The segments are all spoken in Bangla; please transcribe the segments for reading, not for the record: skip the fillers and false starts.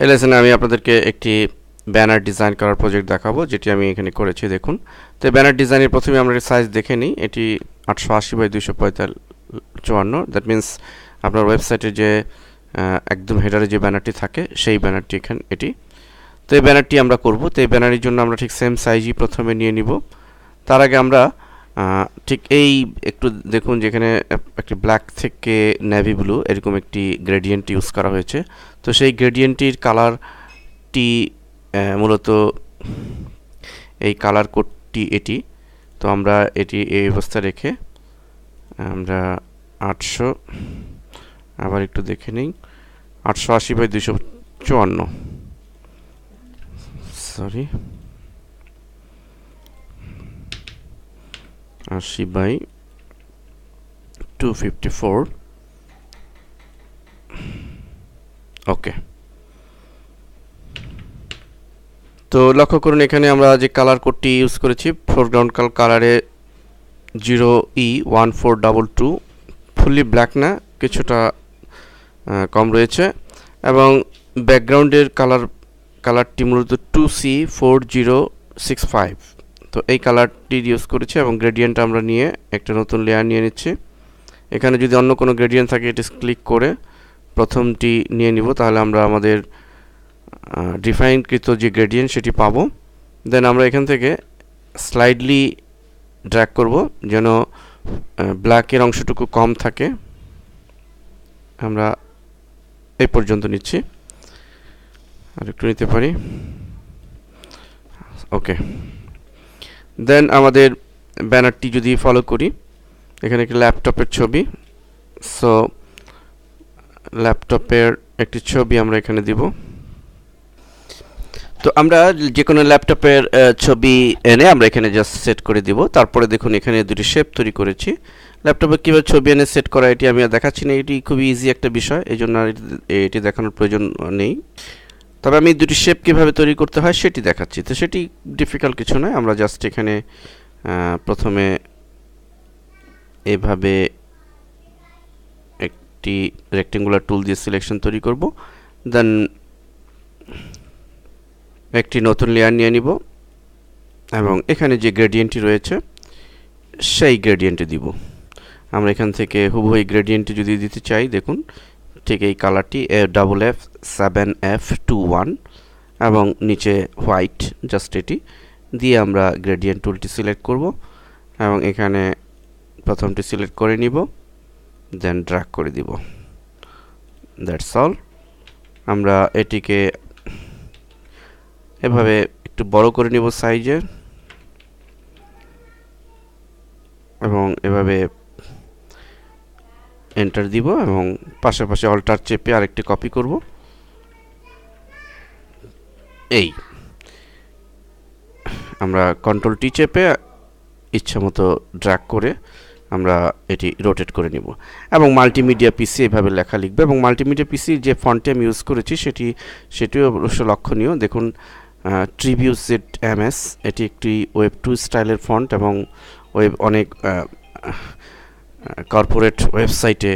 এই লেসনে আমি আপনাদেরকে একটি ব্যানার ডিজাইন করার প্রজেক্ট দেখাবো, যেটি আমি এখানে করেছি। দেখুন, তো ব্যানার ডিজাইনের প্রথমে আমরা সাইজ দেখে নিই। এটি 880 বাই 254। দ্যাট মিন্স আপনার ওয়েবসাইটে যে একদম হেডারে যে ব্যানারটি থাকে সেই ব্যানারটি এটি। তো এই ব্যানারটি আমরা করব। তো এই ব্যানারের জন্য আমরা ঠিক সেম সাইজই প্রথমে নিয়ে নিব। তার আগে আমরা ঠিক এই একটু দেখুন, যেখানে একটি ব্ল্যাক থেকে নেভি ব্লু এরকম একটি গ্রেডিয়েন্ট ইউজ করা হয়েছে। তো সেই গ্রেডিয়েন্টটির কালারটি মূলত এই কালার কোডটি এটি। তো আমরা এটি এই অবস্থা রেখে আমরা 800, আবার একটু দেখে নিই, 880 বাই 254, সরি 80 বাই 254। ওকে, তো লক্ষ্য করুন এখানে আমরা যে কালার কোডটি ইউজ করেছি, ফোরগ্রাউন্ড কালারে 0E1422, ফুললি ব্ল্যাক না, কিছুটা কম রয়েছে, এবং ব্যাকগ্রাউন্ডের কালারটি মূলত 2C4065। তো এই কালারটি ইউজ করেছি, এবং গ্রেডিয়েন্ট আমরা নিয়ে একটা নতুন লেয়ার নিয়ে নিচ্ছি। এখানে যদি অন্য কোনো গ্রেডিয়েন্ট থাকে এটি ক্লিক করে প্রথমটি নিয়ে নিব, তাহলে আমরা আমাদের ডিফাইনকৃত যে গ্রেডিয়েন্ট সেটি পাবো। দেন আমরা এখান থেকে স্লাইডলি ড্র্যাগ করব যেন ব্ল্যাকের অংশটুকু কম থাকে। আমরা এই পর্যন্ত নিচ্ছি, আর একটু নিতে পারি। ওকে, দেন আমাদের ব্যানারটি যদি ফলো করি, এখানে একটি ল্যাপটপের ছবি। সো ল্যাপটপের একটি ছবি আমরা এখানে দিব। তো আমরা যে কোনো ল্যাপটপের ছবি এনে আমরা এখানে জাস্ট সেট করে দিব। তারপরে দেখুন এখানে দুটি শেপ তৈরি করেছি। ল্যাপটপে কীভাবে ছবি এনে সেট করা এটি আমি আর দেখাচ্ছি না, এটি খুবই ইজি একটা বিষয়, এই জন্য এটি দেখানোর প্রয়োজন নেই। তবে আমি দুটি শেপ কীভাবে তৈরি করতে হয় সেটি দেখাচ্ছি। তো সেটি ডিফিকাল্ট কিছু নয়, আমরা জাস্ট এখানে প্রথমে এভাবে একটি রেক্টেঙ্গুলার টুল দিয়ে সিলেকশন তৈরি করব। দেন একটি নতুন লেয়ার নিয়ে নিব, এবং এখানে যে গ্রেডিয়েন্টটি রয়েছে সেই গ্রেডিয়েন্টে দিব। আমরা এখান থেকে হুবহু এই গ্রেডিয়েন্টটি যদি দিতে চাই, দেখুন ঠিক এই কালারটি FF7F21, এবং নিচে হোয়াইট, জাস্ট এটি দিয়ে আমরা গ্রেডিয়েন্ট টুলটি সিলেক্ট করব, এবং এখানে প্রথমটি সিলেক্ট করে নিব, দেন ড্র্যাগ করে দিব। That's all. আমরা এটিকে এভাবে একটু বড় করে নিব সাইজে, এবং এভাবে এন্টার দিব, এবং পাশাপাশি অল্টার চেপে আরেকটি কপি করব। এই আমরা কন্ট্রোল টি চেপে ইচ্ছা মতো ড্র্যাগ করে আমরা এটি রোটেট করে নিব, এবং মাল্টিমিডিয়া পিসি এভাবে লেখা লিখবে। এবং মাল্টিমিডিয়া পিসি যে ফন্টটি আমি ইউজ করেছি সেটিও অবশ্য লক্ষণীয়। দেখুন ট্রিবিউট MS, এটি একটি ওয়েব 2 স্টাইলের ফন্ট, এবং অনেক কর্পোরেট ওয়েবসাইটে,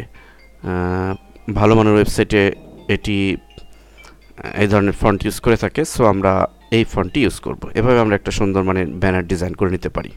ভালো মানের ওয়েবসাইটে এটি এই ধরনের ফন্ট ইউজ করে থাকে। সো আমরা এই ফন্টটি ইউজ করব। এভাবে আমরা একটা সুন্দর মানের ব্যানার ডিজাইন করে নিতে পারি।